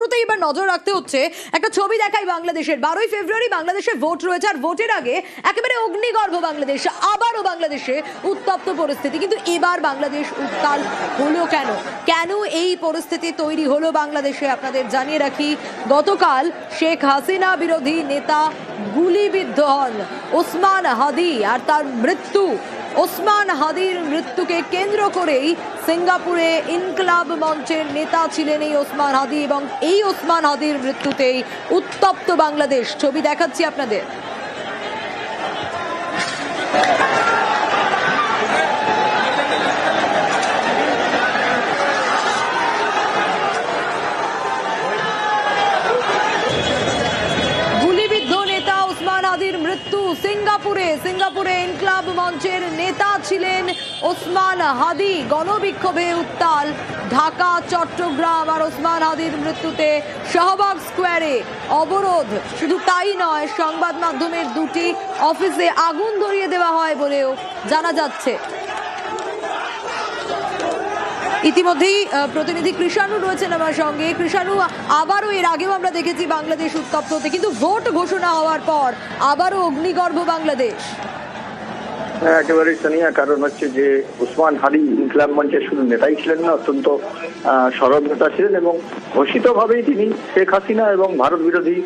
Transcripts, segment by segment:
কোনোতেই এবার নজর রাখতে হচ্ছে। একটা ছবি দেখাই বাংলাদেশের, 12ই ফেব্রুয়ারি বাংলাদেশে ভোট রয়েছে, আর ভোটের আগে একেবারে অগ্নিগর্ভ বাংলাদেশ, আবারও বাংলাদেশে উত্তপ্ত পরিস্থিতি। কিন্তু এবার বাংলাদেশ উত্তাল হলো কেন? কেন এই পরিস্থিতি তৈরি হলো বাংলাদেশে? আপনাদের জানিয়ে রাখি, গতকাল শেখ হাসিনা বিরোধী নেতা গুলিবিদ্ধ হন ওসমান হাদি, আর তার মৃত্যু, ওসমান হাদির মৃত্যুকে কেন্দ্র করেই সিঙ্গাপুরে ইনকলাব মঞ্চের নেতা ছিলেন এই ওসমান হাদি, এবং এই ওসমান হাদির মৃত্যুতেই উত্তপ্ত বাংলাদেশ। ছবি দেখাচ্ছি আপনাদের। মৃত্যু সিঙ্গাপুরে ইনকলাব মঞ্চের নেতা ছিলেন ওসমান হাদি। গণবিক্ষোভে উত্তাল ঢাকা, চট্টগ্রাম, আর ওসমান হাদির মৃত্যুতে শাহবাগ স্কোয়ারে অবরোধ। শুধু তাই নয়, সংবাদ মাধ্যমের দুটি অফিসে আগুন ধরিয়ে দেওয়া হয় বলেও জানা যাচ্ছে। ইতিমধ্যেই প্রতিনিধি কৃষাণু রয়েছেন আমার সঙ্গে। কৃষাণু, আবারও এর আগেও আমরা দেখেছি বাংলাদেশ উত্তপ্ত হতে, কিন্তু ভোট ঘোষণা হওয়ার পর আবারও অগ্নিগর্ভ বাংলাদেশ। একেবারে সোনিয়া, কারণ হচ্ছে যে ওসমান হাদি ইনকলাব মঞ্চের শুধু নেতাই ছিলেন না, অত্যন্ত সরব নেতা ছিলেন, এবং ঘোষিতভাবেই তিনি শেখ হাসিনা এবং ভারত বিরোধী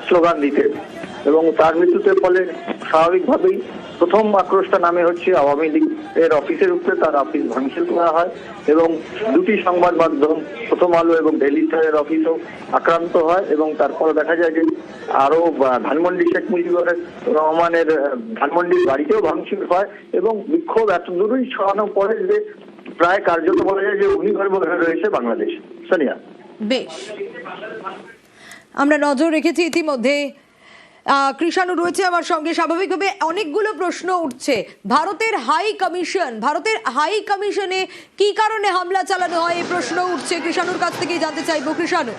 স্লোগান দিতেন। এবং তার মৃত্যুতে ফলে স্বাভাবিকভাবেই প্রথম আক্রোশটা নামে হচ্ছে আওয়ামী লীগের অফিসের উপরে। তার অফিস ভাঙচুর করা হয় এবং দুটি সংবাদ মাধ্যম, প্রথম আলো এবং ডেইলি স্টারের অফিসও আক্রান্ত হয়। এবং তারপরে দেখা যায় যে আরো ধানমন্ডি শেখ মুজিবুর রহমানের ধানমন্ডির বাড়িতেও ভাঙচুর হয়, এবং বিক্ষোভ এত দূরই ছড়ানোর পরে যে প্রায় কার্যত বলা যায় যে অগ্নিগর্ভ হয়ে রয়েছে বাংলাদেশ। সোনিয়া, বেশ, আমরা নজর রেখেছি ইতিমধ্যে। কৃষাণু রয়েছে আমার সঙ্গে। স্বাভাবিকভাবে অনেকগুলো প্রশ্ন উঠছে। ভারতের হাই কমিশনে কি কারণে হামলা চালানো হয়, এই প্রশ্ন উঠছে। কৃষাণুর কাছ থেকেই জানতে চাইবো। কৃষাণু,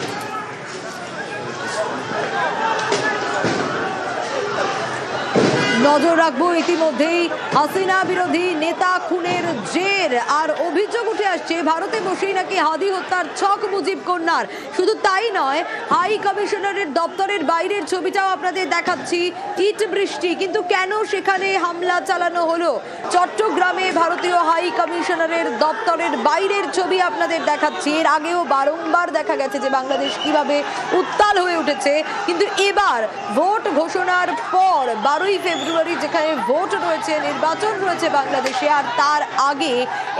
নজর রাখবো, ইতিমধ্যেই হাসিনা বিরোধী নেতা খুনের জের আর অভিযোগ উঠে আসছে ভারতে বসেই নাকি হাদি হত্যার ছক মুজিব কন্যার। শুধু তাই নয়, হাই কমিশনারের দপ্তরের বাইরের ছবিটাও আপনাদের দেখাচ্ছি। ইট বৃষ্টি, কিন্তু কেন সেখানে হামলা চালানো হলো? চট্টগ্রামে ভারতীয় হাই কমিশনারের দপ্তরের বাইরের ছবি আপনাদের দেখাচ্ছি। এর আগেও বারংবার দেখা গেছে যে বাংলাদেশ কিভাবে উত্তাল হয়ে উঠেছে, কিন্তু এবার ভোট ঘোষণার পর 12ই ফেব্রুয়ারি যেখানে ভোট রয়েছে, নির্বাচন রয়েছে বাংলাদেশে, আর তার আগে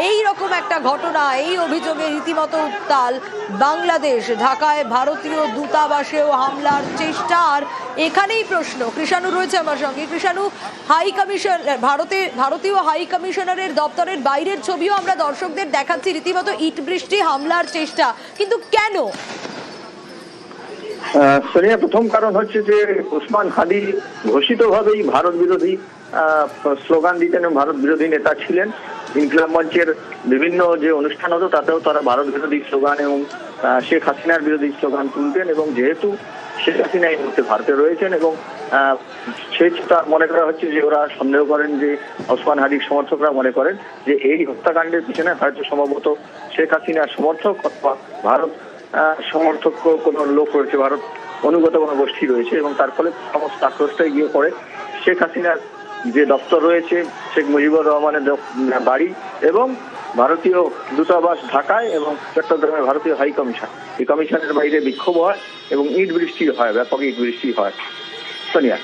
এই রকম একটা ঘটনা, এই অভিযোগে রীতিমতো উত্তাল বাংলাদেশ। ঢাকায় ভারতীয় দূতাবাসেও হামলার চেষ্টা, আর এখানেই প্রশ্ন। কৃষাণু রয়েছে আমার সঙ্গে। কৃষাণু, ভারতীয় হাই কমিশনারের দপ্তরের বাইরের ছবিও আমরা দর্শকদের দেখাচ্ছি, রীতিমতো ইট বৃষ্টি, হামলার চেষ্টা, কিন্তু কেন? সোনিয়া, প্রথম কারণ হচ্ছে যে ওসমান হাদি ঘোষিতভাবেই ভারত বিরোধী স্লোগান দিতেন এবং ভারত বিরোধী নেতা ছিলেন। ইনকলাব মঞ্চের বিভিন্ন যে অনুষ্ঠান হতো তাতেও তারা ভারত বিরোধী স্লোগান এবং শেখ হাসিনার বিরোধী স্লোগান তুলতেন। এবং যেহেতু শেখ হাসিনা এই মুহূর্তে ভারতে রয়েছেন, এবং সেটা মনে করা হচ্ছে যে ওরা সন্দেহ করেন যে ওসমান হাদির সমর্থকরা মনে করেন যে এই হত্যাকাণ্ডের পিছনে হয়তো সম্ভবত শেখ হাসিনার সমর্থক অথবা ভারত সমর্থক কোনো লোক রয়েছে, ভারত অনুগত কোনো গোষ্ঠী রয়েছে, এবং তার ফলে সমস্ত আক্রোশটাই গিয়ে পড়ে শেখ হাসিনার যে দপ্তর রয়েছে, শেখ মুজিবুর রহমানের বাড়ি, এবং ভারতীয় দূতাবাস ঢাকায়, এবং চট্টগ্রামে ভারতীয় হাই কমিশন। এই কমিশনের বাইরে বিক্ষোভ হয় এবং ইট বৃষ্টি হয়, ব্যাপক ইট বৃষ্টি হয়। সোনিয়া,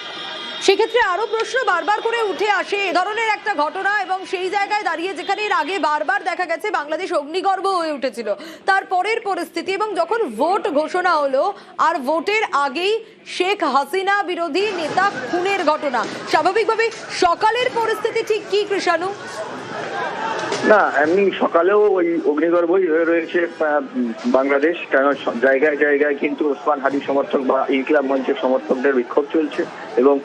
সেক্ষেত্রে আরো প্রশ্ন বারবার করে উঠে আসে এ ধরনের একটা ঘটনা, এবং সেই জায়গায় দাঁড়িয়ে যেখানে এর আগে বারবার দেখা গেছে বাংলাদেশ অগ্নিগর্ভ হয়ে উঠেছিল, তারপরের পরিস্থিতি, এবং যখন ভোট ঘোষণা হলো আর ভোটের আগেই শেখ হাসিনা বিরোধী নেতা খুনের ঘটনা, স্বাভাবিকভাবে সকালের পরিস্থিতি ঠিক কি কৃষাণু? না, এমনি সকালেও ওই অগ্নিগর্ভই হয়ে রয়েছে বাংলাদেশ। কেন জায়গায় জায়গায় কিন্তু ওসমান হাদি সমর্থক বা ইনকলাব মঞ্চের সমর্থকদের বিক্ষোভ চলছে, এবং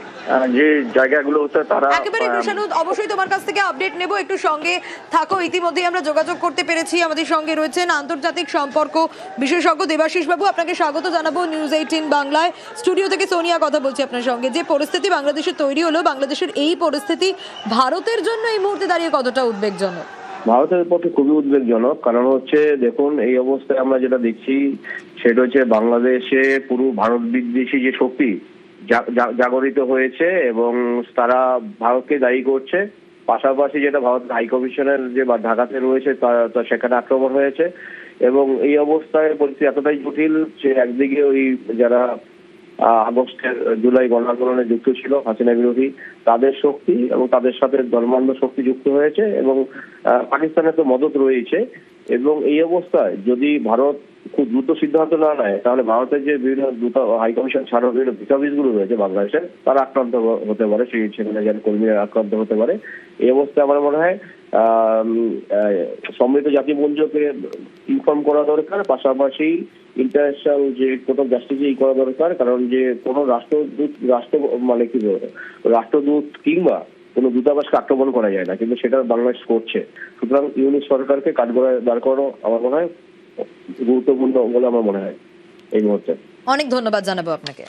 যে জায়গাগুলো হতে তারা একেবারে কৃষাণু, অবশ্যই তোমার কাছ থেকে আপডেট নেব, একটু সঙ্গে থাকো। ইতিমধ্যেই আমরা যোগাযোগ করতে পেরেছি, আমাদের সঙ্গে রয়েছেন আন্তর্জাতিক সম্পর্ক বিশেষজ্ঞ দেবাশিস বাবু। আপনাকে স্বাগত জানাবো নিউজ 18 বাংলায়। স্টুডিও থেকে সোনিয়া কথা বলছি আপনার সঙ্গে। যে পরিস্থিতি বাংলাদেশে তৈরি হলো, বাংলাদেশের এই পরিস্থিতি ভারতের জন্য এই মুহূর্তে দাঁড়িয়ে কতটা উদ্বেগজনক? ভারতের পক্ষে খুবই উদ্বেগজনক। কারণ হচ্ছে দেখুন, এই অবস্থায় আমরা যেটা দেখছি সেটা হচ্ছে বাংলাদেশে পুরো ভারত বিদ্বেষী যে শক্তি জাগরিত হয়েছে এবং তারা ভারতকে দায়ী করছে। পাশাপাশি যেটা ভারত হাই কমিশনের যে ঢাকাতে রয়েছে তা সেখানে আক্রমণ হয়েছে এবং এই অবস্থায় পরিস্থিতি এতটাই জটিল যে একদিকে ওই যারা আগস্টের জুলাই গণ আন্দোলনে যুক্ত ছিল হাসিনা বিরোধী তাদের শক্তি এবং তাদের সাথে ধর্মান্ধ শক্তি যুক্ত হয়েছে এবং পাকিস্তানের তো মদত রয়েছে। এবং এই অবস্থায় যদি ভারত খুব দ্রুত সিদ্ধান্ত না নেয় তাহলে ভারতের যে বিভিন্ন হাই কমিশন ছাড়াও বিভিন্ন ভিসা অফিসগুলো রয়েছে বাংলাদেশে তারা আক্রান্ত হতে পারে, সেখানে যারা কর্মীরা আক্রান্ত হতে পারে। এই অবস্থায় আমার মনে হয় সম্মিলিত জাতিপুঞ্জকে ইনফর্ম করা দরকার, পাশাপাশি ইন্টারন্যাশনাল যে কোর্ট অফ জাস্টিস করা দরকার। কারণ যে কোনো রাষ্ট্রদূত কিংবা কোনো দূতাবাসকে আক্রমণ করা যায় না, কিন্তু সেটা বাংলাদেশ করছে। সুতরাং ইউনিট সরকারকে কাঠগড়ায় দাঁড় করানো আমার মনে হয় গুরুত্বপূর্ণ বলে আমার মনে হয় এই মুহূর্তে। অনেক ধন্যবাদ জানাবো আপনাকে।